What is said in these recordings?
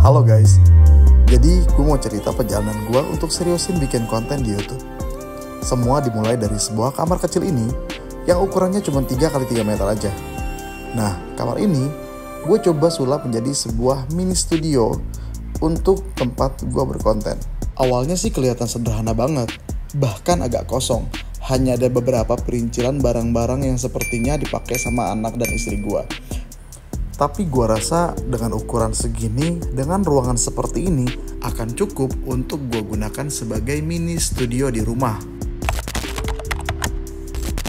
Halo guys, jadi gue mau cerita perjalanan gue untuk seriusin bikin konten di YouTube. Semua dimulai dari sebuah kamar kecil ini yang ukurannya cuma 3x3 meter aja. Nah, kamar ini gue coba sulap menjadi sebuah mini studio untuk tempat gue berkonten. Awalnya sih kelihatan sederhana banget, bahkan agak kosong. Hanya ada beberapa perincilan barang-barang yang sepertinya dipakai sama anak dan istri gue. Tapi gue rasa dengan ukuran segini, dengan ruangan seperti ini, akan cukup untuk gue gunakan sebagai mini studio di rumah.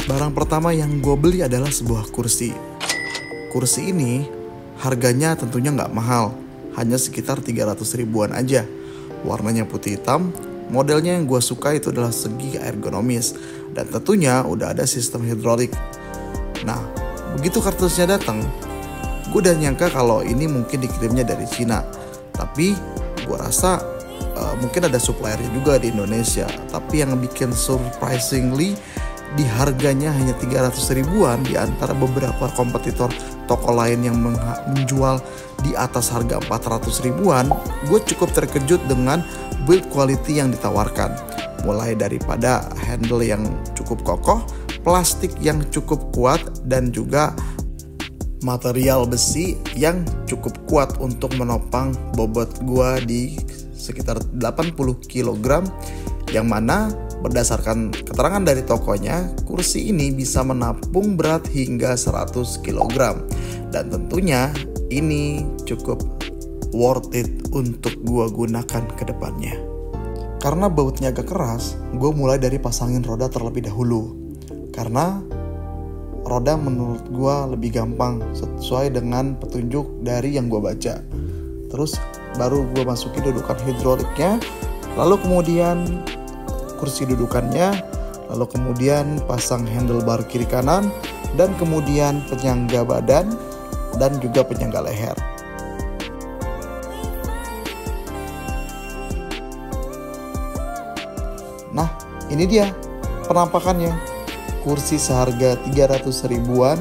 Barang pertama yang gue beli adalah sebuah kursi. Kursi ini harganya tentunya nggak mahal, hanya sekitar 300 ribuan aja. Warnanya putih hitam, modelnya yang gue suka itu adalah segi ergonomis, dan tentunya udah ada sistem hidrolik. Nah, begitu kartusnya datang, gue udah nyangka kalau ini mungkin dikirimnya dari Cina. Tapi gue rasa mungkin ada suppliernya juga di Indonesia. Tapi yang bikin surprisingly, di harganya hanya 300 ribuan di antara beberapa kompetitor toko lain yang menjual di atas harga 400 ribuan. Gue cukup terkejut dengan build quality yang ditawarkan. Mulai daripada handle yang cukup kokoh, plastik yang cukup kuat, dan juga material besi yang cukup kuat untuk menopang bobot gua di sekitar 80 kg, yang mana berdasarkan keterangan dari tokonya, kursi ini bisa menampung berat hingga 100 kg, dan tentunya ini cukup worth it untuk gua gunakan ke depannya. Karena bautnya agak keras, gue mulai dari pasangin roda terlebih dahulu, karena roda menurut gue lebih gampang sesuai dengan petunjuk dari yang gue baca. Terus baru gue masukin dudukan hidroliknya, lalu kemudian kursi dudukannya, lalu kemudian pasang handlebar kiri kanan, dan kemudian penyangga badan dan juga penyangga leher. Nah, ini dia penampakannya. Kursi seharga 300 ribuan,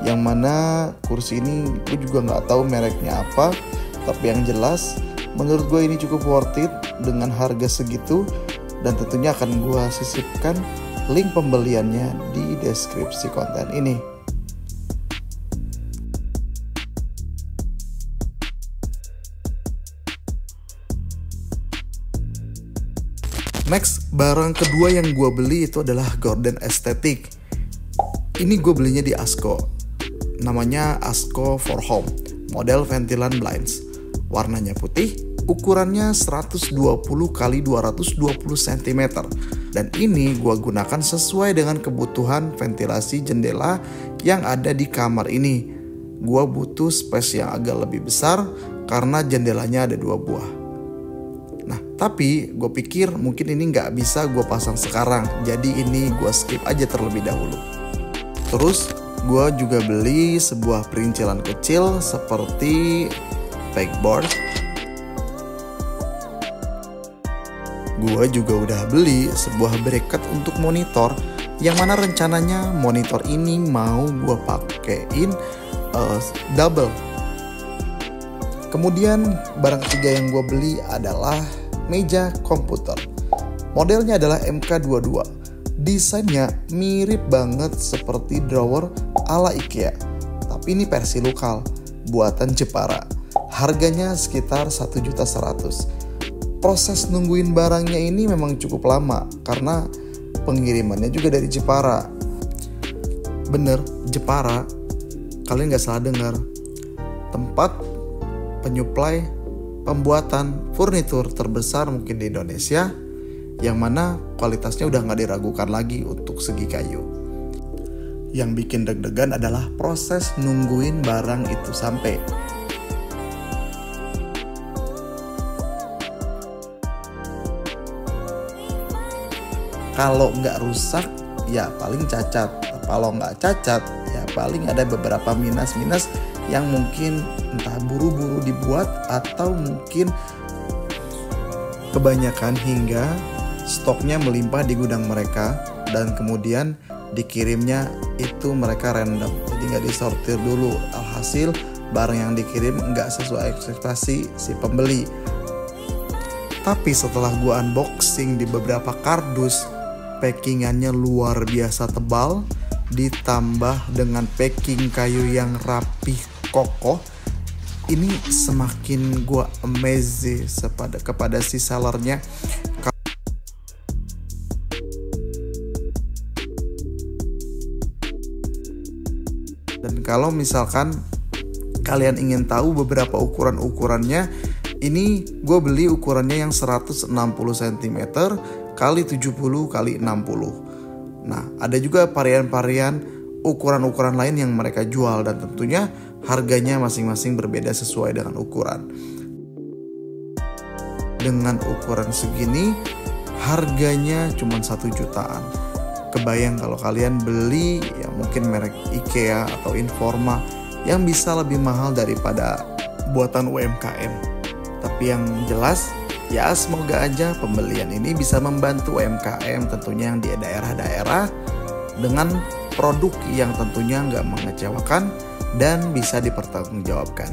yang mana kursi ini gue juga nggak tahu mereknya apa, tapi yang jelas menurut gue ini cukup worth it dengan harga segitu, dan tentunya akan gue sisipkan link pembeliannya di deskripsi konten ini. Next, barang kedua yang gue beli itu adalah gorden estetik. Ini gue belinya di Asko. Namanya Asko for Home, model ventilan blinds. Warnanya putih, ukurannya 120 x 220 cm. Dan ini gue gunakan sesuai dengan kebutuhan ventilasi jendela yang ada di kamar ini. Gue butuh space yang agak lebih besar karena jendelanya ada 2 buah. Nah, tapi gue pikir mungkin ini nggak bisa gue pasang sekarang, jadi ini gue skip aja terlebih dahulu. Terus gue juga beli sebuah perincilan kecil seperti pegboard. Gue juga udah beli sebuah bracket untuk monitor, yang mana rencananya monitor ini mau gue pakein double. Kemudian barang ketiga yang gue beli adalah meja komputer. Modelnya adalah MK22. Desainnya mirip banget seperti drawer ala IKEA, tapi ini versi lokal, buatan Jepara. Harganya sekitar 1.100.000. Proses nungguin barangnya ini memang cukup lama karena pengirimannya juga dari Jepara. Bener, Jepara. Kalian gak salah dengar. Tempat penyuplai pembuatan furnitur terbesar mungkin di Indonesia, yang mana kualitasnya udah gak diragukan lagi untuk segi kayu. Yang bikin deg-degan adalah proses nungguin barang itu sampai. Kalau nggak rusak ya paling cacat, kalau nggak cacat ya paling ada beberapa minus-minus yang mungkin entah buru-buru dibuat atau mungkin kebanyakan hingga stoknya melimpah di gudang mereka, dan kemudian dikirimnya itu mereka random, jadi nggak disortir dulu. Alhasil barang yang dikirim nggak sesuai ekspektasi si pembeli. Tapi setelah gue unboxing di beberapa kardus, packingannya luar biasa tebal, ditambah dengan packing kayu yang rapih kokoh, ini semakin gue amazed kepada si sellernya. Dan kalau misalkan kalian ingin tahu beberapa ukurannya, ini gue beli ukurannya yang 160 cm kali 70 kali 60. Nah, ada juga varian-varian ukuran-ukuran lain yang mereka jual, dan tentunya harganya masing-masing berbeda sesuai dengan ukuran. Dengan ukuran segini, harganya cuma 1 jutaan. Kebayang kalau kalian beli ya mungkin merek IKEA atau Informa yang bisa lebih mahal daripada buatan UMKM. Tapi yang jelas ya semoga aja pembelian ini bisa membantu UMKM tentunya yang di daerah-daerah dengan produk yang tentunya nggak mengecewakan dan bisa dipertanggungjawabkan.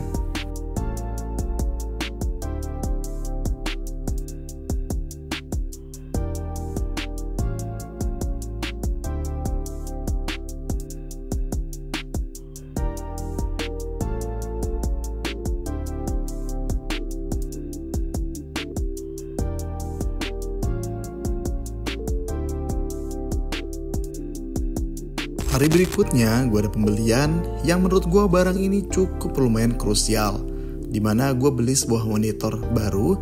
Hari berikutnya gue ada pembelian yang menurut gue barang ini cukup lumayan krusial, dimana gue beli sebuah monitor baru.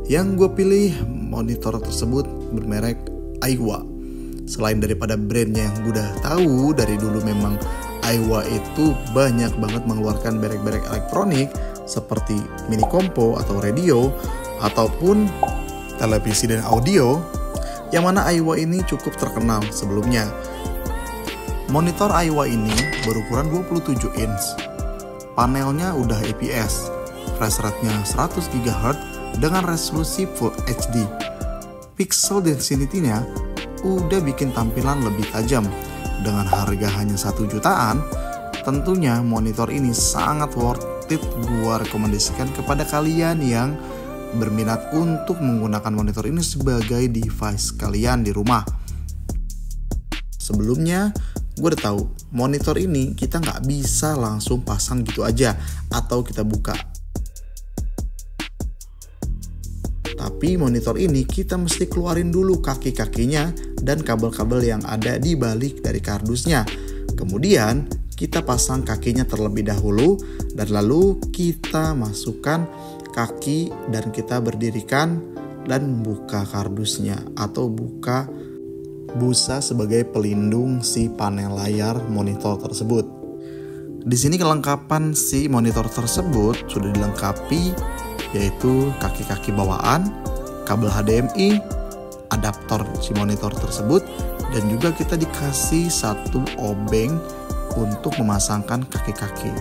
Yang gue pilih monitor tersebut bermerek Aiwa. Selain daripada brandnya yang gue udah tahu dari dulu, memang Aiwa itu banyak banget mengeluarkan merek-merek elektronik seperti mini kompo atau radio ataupun televisi dan audio, yang mana Aiwa ini cukup terkenal sebelumnya. Monitor Aiwa ini berukuran 27 inch. Panelnya udah IPS, refresh rate-nya 100 GHz dengan resolusi Full HD. Pixel density-nya udah bikin tampilan lebih tajam. Dengan harga hanya 1 jutaan, tentunya monitor ini sangat worth it gua rekomendasikan kepada kalian yang berminat untuk menggunakan monitor ini sebagai device kalian di rumah. Sebelumnya gue udah tahu monitor ini kita nggak bisa langsung pasang gitu aja atau kita buka. Tapi monitor ini kita mesti keluarin dulu kaki-kakinya dan kabel-kabel yang ada di balik dari kardusnya. Kemudian kita pasang kakinya terlebih dahulu dan lalu kita masukkan kaki dan kita berdirikan dan buka kardusnya atau buka busa sebagai pelindung si panel layar monitor tersebut. Di sini kelengkapan si monitor tersebut sudah dilengkapi, yaitu kaki-kaki bawaan, kabel HDMI, adaptor si monitor tersebut, dan juga kita dikasih satu obeng untuk memasangkan kaki-kaki.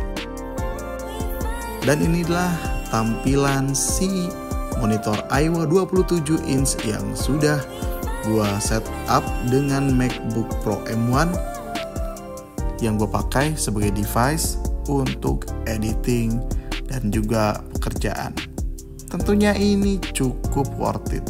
Dan inilah tampilan si monitor Aiwa 27 inch yang sudah gua setup dengan MacBook Pro M1 yang gua pakai sebagai device untuk editing dan juga pekerjaan. Tentunya ini cukup worth it,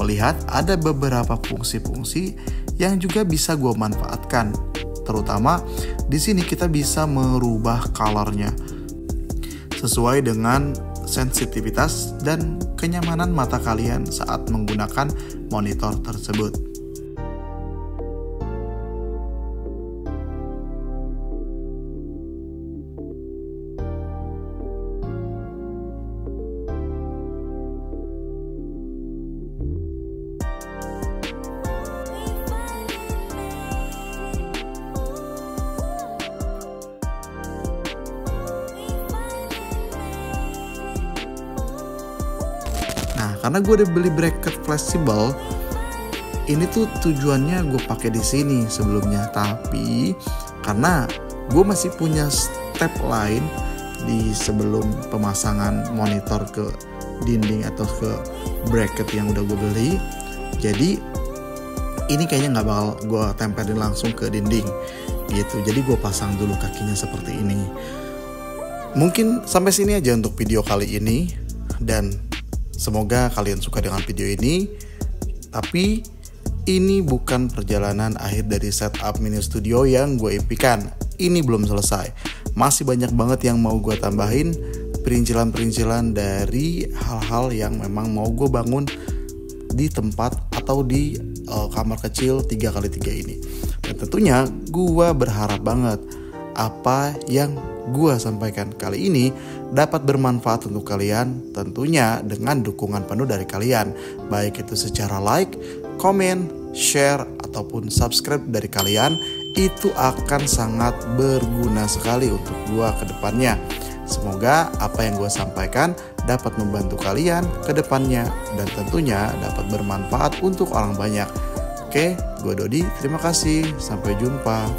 melihat ada beberapa fungsi-fungsi yang juga bisa gua manfaatkan. Terutama di sini kita bisa merubah colornya sesuai dengan sensitivitas dan kenyamanan mata kalian saat menggunakan monitor tersebut. Nah, karena gue udah beli bracket fleksibel, ini tuh tujuannya gue pakai di sini sebelumnya. Tapi karena gue masih punya step lain di sebelum pemasangan monitor ke dinding atau ke bracket yang udah gue beli, jadi ini kayaknya nggak bakal gue tempelin langsung ke dinding gitu. Jadi gue pasang dulu kakinya seperti ini. Mungkin sampai sini aja untuk video kali ini, dan semoga kalian suka dengan video ini. Tapi ini bukan perjalanan akhir dari setup mini studio yang gue impikan. Ini belum selesai. Masih banyak banget yang mau gue tambahin, perincilan-perincilan dari hal-hal yang memang mau gue bangun di tempat atau di kamar kecil 3x3 ini. Dan tentunya gue berharap banget apa yang gue sampaikan kali ini dapat bermanfaat untuk kalian, tentunya dengan dukungan penuh dari kalian, baik itu secara like, komen, share, ataupun subscribe dari kalian. Itu akan sangat berguna sekali untuk gue ke depannya. Semoga apa yang gue sampaikan dapat membantu kalian ke depannya dan tentunya dapat bermanfaat untuk orang banyak. Oke, gue Dodi, terima kasih, sampai jumpa.